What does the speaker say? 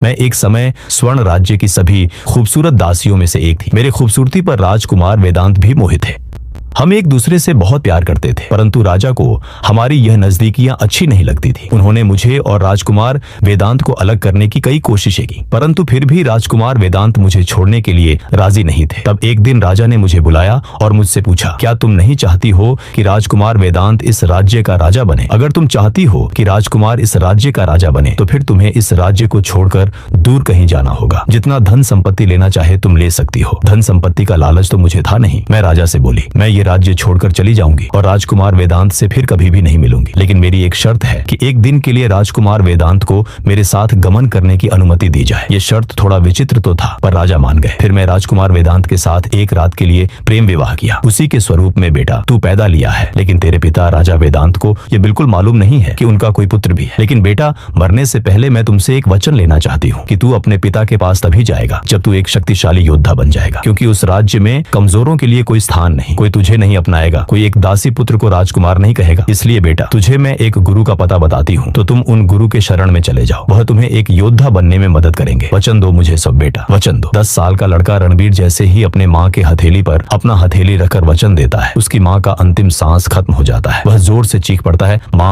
मैं एक समय स्वर्ण राज्य की सभी खूबसूरत दासियों में से एक थी। मेरे खूबसूरती पर राजकुमार वेदांत भी मोहित थे। हम एक दूसरे से बहुत प्यार करते थे, परंतु राजा को हमारी यह नजदीकियां अच्छी नहीं लगती थी। उन्होंने मुझे और राजकुमार वेदांत को अलग करने की कई कोशिशें की, परंतु फिर भी राजकुमार वेदांत मुझे छोड़ने के लिए राजी नहीं थे। तब एक दिन राजा ने मुझे बुलाया और मुझसे पूछा, क्या तुम नहीं चाहती हो कि राजकुमार वेदांत इस राज्य का राजा बने? अगर तुम चाहती हो कि राजकुमार इस राज्य का राजा बने तो फिर तुम्हें इस राज्य को छोड़कर दूर कहीं जाना होगा। जितना धन संपत्ति लेना चाहे तुम ले सकती हो। धन संपत्ति का लालच तो मुझे था नहीं। मैं राजा से बोली, मैं ये राज्य छोड़कर चली जाऊंगी और राजकुमार वेदांत से फिर कभी भी नहीं मिलूंगी, लेकिन मेरी एक शर्त है कि एक दिन के लिए राजकुमार वेदांत को मेरे साथ गमन करने की अनुमति दी जाए। ये शर्त थोड़ा विचित्र तो था, पर राजा मान गए। फिर मैं राजकुमार वेदांत के साथ एक रात के लिए प्रेम विवाह किया। उसी के स्वरूप में बेटा तू पैदा लिया है, लेकिन तेरे पिता राजा वेदांत को ये बिल्कुल मालूम नहीं है कि उनका कोई पुत्र भी है। लेकिन बेटा, मरने से पहले मैं तुमसे एक वचन लेना चाहती हूँ कि तू अपने पिता के पास तभी जाएगा जब तू एक शक्तिशाली योद्धा बन जाएगा, क्योंकि उस राज्य में कमजोरों के लिए कोई स्थान नहीं। कोई तुझे नहीं अपनाएगा, कोई एक दासी पुत्र को राजकुमार नहीं कहेगा। इसलिए बेटा, तुझे मैं एक गुरु का पता बताती हूँ, तो तुम उन गुरु के शरण में चले जाओ। वह तुम्हें एक योद्धा बनने में मदद करेंगे। वचन दो मुझे सब बेटा, वचन दो। 10 साल का लड़का रणबीर जैसे ही अपने माँ के हथेली पर अपना हथेली रखकर वचन देता है, उसकी माँ का अंतिम सांस खत्म हो जाता है। वह जोर से चीख पड़ता है, माँ।